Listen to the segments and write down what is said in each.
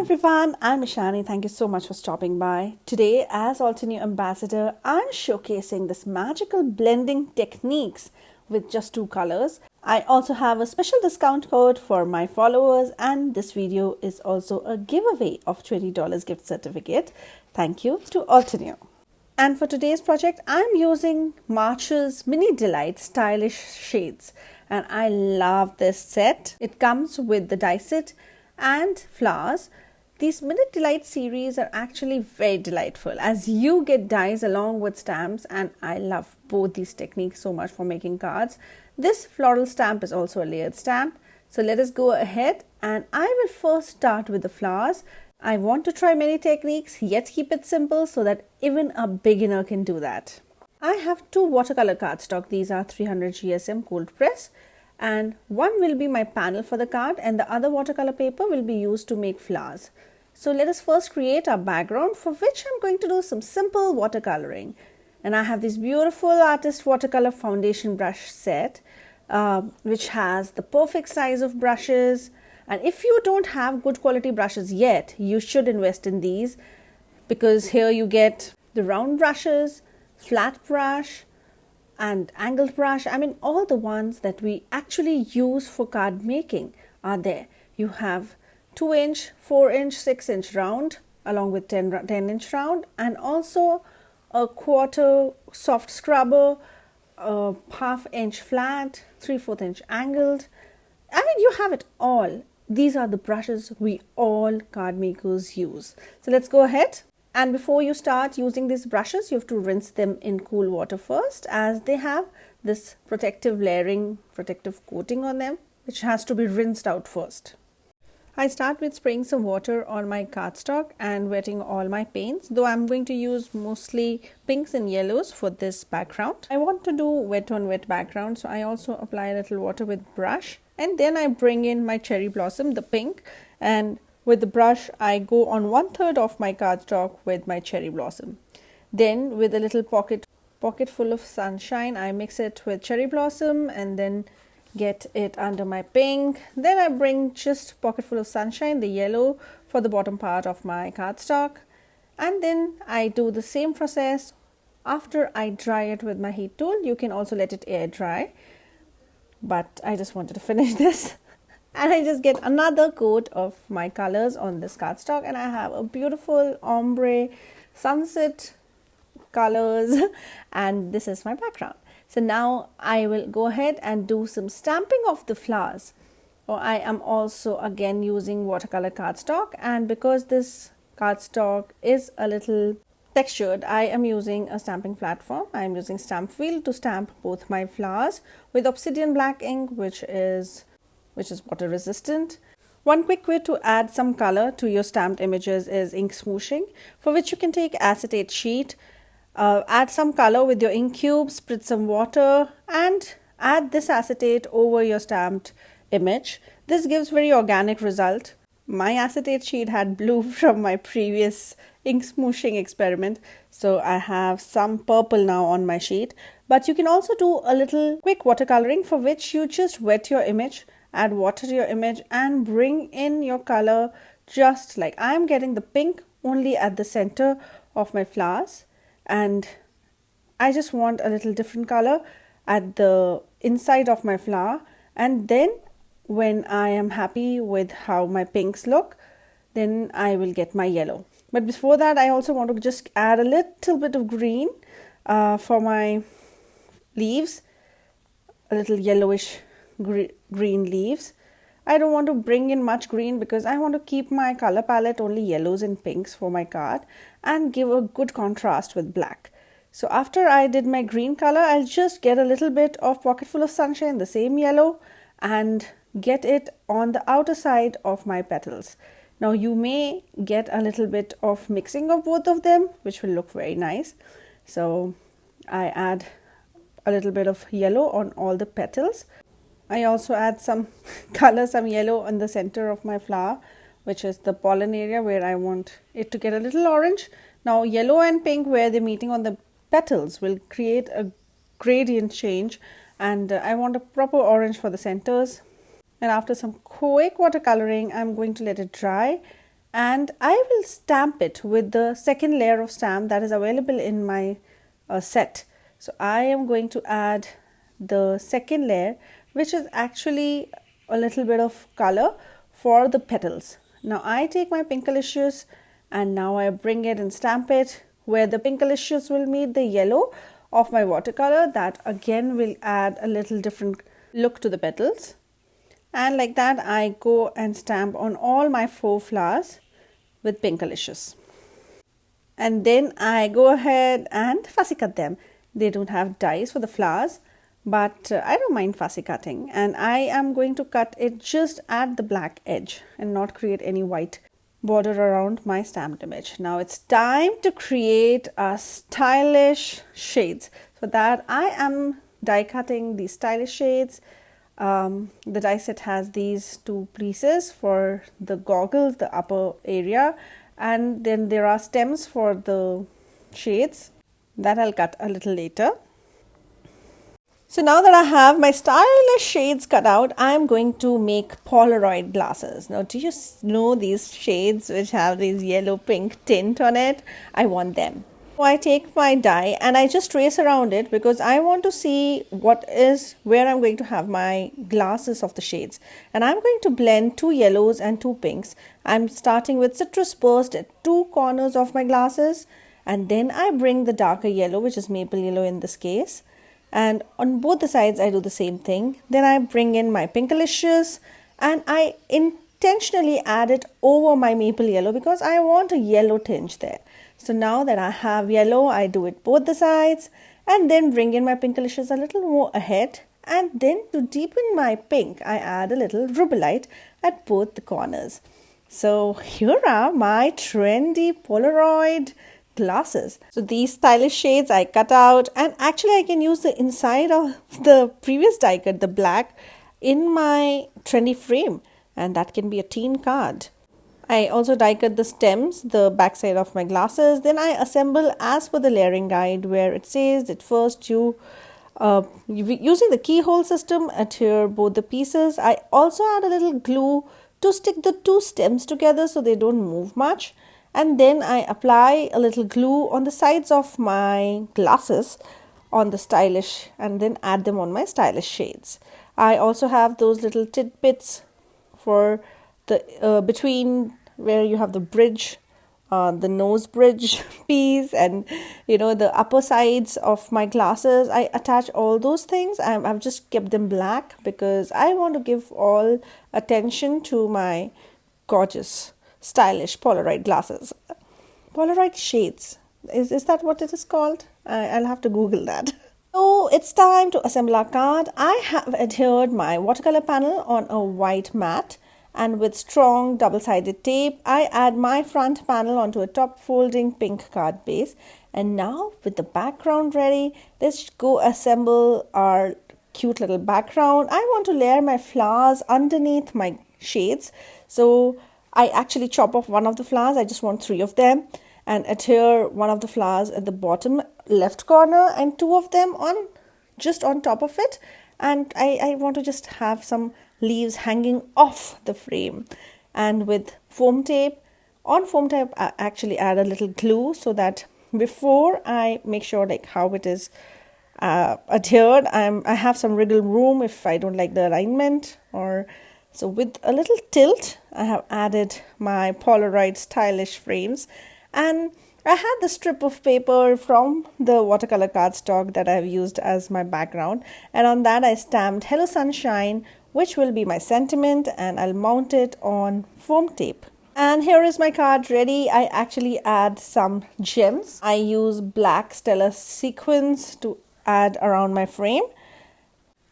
everyone, I'm Ishani. Thank you so much for stopping by. Today, as Altenew ambassador, I'm showcasing this magical blending techniques with just two colors. I also have a special discount code for my followers, and this video is also a giveaway of $20 gift certificate. Thank you to Altenew. And for today's project, I'm using March's Mini Delight Stylish Shades. And I love this set. It comes with the die set and flowers. These Minute Delight series are actually very delightful as you get dies along with stamps, and I love both these techniques so much for making cards. This floral stamp is also a layered stamp. So let us go ahead, and I will first start with the flowers. I want to try many techniques yet keep it simple so that even a beginner can do that. I have two watercolor cardstock. These are 300 GSM cold press, and one will be my panel for the card and the other watercolor paper will be used to make flowers. So let us first create our background, for which I'm going to do some simple watercoloring. And I have this beautiful artist watercolor foundation brush set which has the perfect size of brushes. And if you don't have good quality brushes yet, you should invest in these, because here you get the round brushes, flat brush and angled brush. I mean, all the ones that we actually use for card making are there. You have 2-inch, 4-inch, 6-inch round along with 10-inch round, and also a quarter soft scrubber, a half-inch flat, 3/4 inch angled. I mean, you have it all. These are the brushes we all card makers use. So let's go ahead. And before you start using these brushes, you have to rinse them in cool water first, as they have this protective layering, protective coating on them, which has to be rinsed out first. I start with spraying some water on my cardstock and wetting all my paints, though I'm going to use mostly pinks and yellows for this background. I want to do wet on wet background, so I also apply a little water with brush, and then I bring in my cherry blossom, the pink, and with the brush I go on 1/3 of my cardstock with my cherry blossom. Then with a little pocket full of sunshine, I mix it with cherry blossom and then get it under my pink. Then I bring just pocket full of sunshine, the yellow, for the bottom part of my cardstock, and then I do the same process after I dry it with my heat tool. You can also let it air dry, but I just wanted to finish this. And I just get another coat of my colors on this cardstock, and I have a beautiful ombre sunset colors, and this is my background. So now I will go ahead and do some stamping of the flowers. I am also again using watercolor cardstock, and because this cardstock is a little textured, I am using a stamping platform. I am using stamp wheel to stamp both my flowers with obsidian black ink, which is water resistant. One quick way to add some color to your stamped images is ink smooshing, for which you can take acetate sheet, add some color with your ink cube, spritz some water, and add this acetate over your stamped image. This gives very organic result. My acetate sheet had blue from my previous ink smooshing experiment, so I have some purple now on my sheet. But you can also do a little quick watercoloring, for which you just wet your image, add water to your image, and bring in your color, just like I'm getting the pink only at the center of my flowers, and I just want a little different color at the inside of my flower. And then when I am happy with how my pinks look, then I will get my yellow. But before that, I also want to just add a little bit of green for my leaves, a little yellowish green leaves. I don't want to bring in much green because I want to keep my color palette only yellows and pinks for my card and give a good contrast with black. So after I did my green color, I'll just get a little bit of pocket full of sunshine, the same yellow, and get it on the outer side of my petals. Now you may get a little bit of mixing of both of them, which will look very nice. So I add a little bit of yellow on all the petals. I also add some color, some yellow on the center of my flower, which is the pollen area where I want it to get a little orange. Now yellow and pink, where they're meeting on the petals, will create a gradient change, and I want a proper orange for the centers. And after some quick watercoloring, I'm going to let it dry and I will stamp it with the second layer of stamp that is available in my set. So I am going to add the second layer, which is actually a little bit of color for the petals. Now I take my Pinkalicious and now I bring it and stamp it where the Pinkalicious will meet the yellow of my watercolor. That again will add a little different look to the petals. And like that I go and stamp on all my 4 flowers with Pinkalicious. And then I go ahead and fussy cut them. They don't have dies for the flowers, but I don't mind fussy cutting, and I am going to cut it just at the black edge and not create any white border around my stamped image. Now it's time to create a stylish shades. For that I am die cutting these stylish shades. The die set has these 2 pieces for the goggles, the upper area, and then there are stems for the shades that I'll cut a little later. So now that I have my stylish shades cut out, I'm going to make Polaroid glasses. Now, do you know these shades which have this yellow pink tint on it? I want them. So I take my die and I just trace around it because I want to see where I'm going to have my glasses of the shades. And I'm going to blend 2 yellows and 2 pinks. I'm starting with Citrus Burst at 2 corners of my glasses, and then I bring the darker yellow, which is maple yellow in this case. And on both the sides I do the same thing. Then I bring in my Pinkalicious and I intentionally add it over my maple yellow because I want a yellow tinge there. So now that I have yellow, I do it both the sides and then bring in my Pinkalicious a little more ahead. And then to deepen my pink, I add a little rubellite at both the corners. So here are my trendy Polaroid glasses. So these stylish shades I cut out, and actually I can use the inside of the previous die cut, the black, in my trendy frame, and that can be a teen card. I also die cut the stems, the back side of my glasses. Then I assemble as per the layering guide where it says that first you using the keyhole system, adhere both the pieces. I also add a little glue to stick the 2 stems together so they don't move much. And then I apply a little glue on the sides of my glasses on the stylish and then add them on my stylish shades. I also have those little tidbits for the between where you have the bridge, the nose bridge piece, and the upper sides of my glasses. I attach all those things. I've just kept them black because I want to give all attention to my gorgeous stylish Polaroid glasses. Polaroid shades. Is that what it is called? I'll have to Google that. So it's time to assemble our card. I have adhered my watercolor panel on a white mat, and with strong double-sided tape, I add my front panel onto a top folding pink card base. And now with the background ready, let's go assemble our cute little background. I want to layer my flowers underneath my shades. So I actually chop off one of the flowers. I just want 3 of them, and adhere one of the flowers at the bottom left corner and 2 of them just on top of it. And I want to just have some leaves hanging off the frame. And with foam tape, I actually add a little glue so that before I make sure how it is adhered, I have some wriggle room if I don't like the alignment. So with a little tilt, I have added my Polaroid stylish frames, and I had the strip of paper from the watercolor cardstock that I've used as my background, and on that I stamped Hello Sunshine, which will be my sentiment, and I'll mount it on foam tape. And here is my card ready. I actually add some gems. I use black stellar sequins to add around my frame.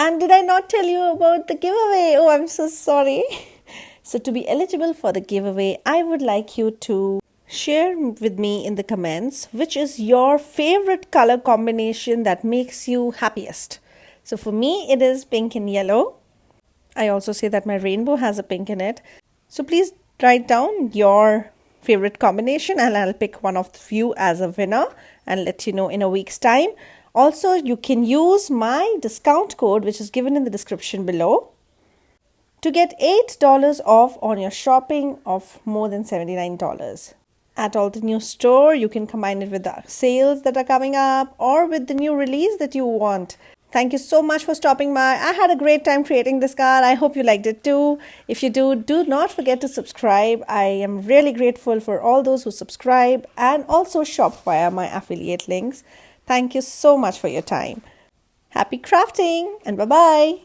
And did I not tell you about the giveaway? Oh, I'm so sorry. So to be eligible for the giveaway, I would like you to share with me in the comments which is your favorite color combination that makes you happiest. So for me, it is pink and yellow. I also say that my rainbow has a pink in it. So please write down your favorite combination and I'll pick one of you as a winner and let you know in a week's time. Also, you can use my discount code which is given in the description below. to get $8 off on your shopping of more than $79. At Altenew store, you can combine it with the sales that are coming up or with the new release that you want. Thank you so much for stopping by. I had a great time creating this card. I hope you liked it too. If you do not forget to subscribe. I am really grateful for all those who subscribe and also shop via my affiliate links. Thank you so much for your time. Happy crafting and bye-bye.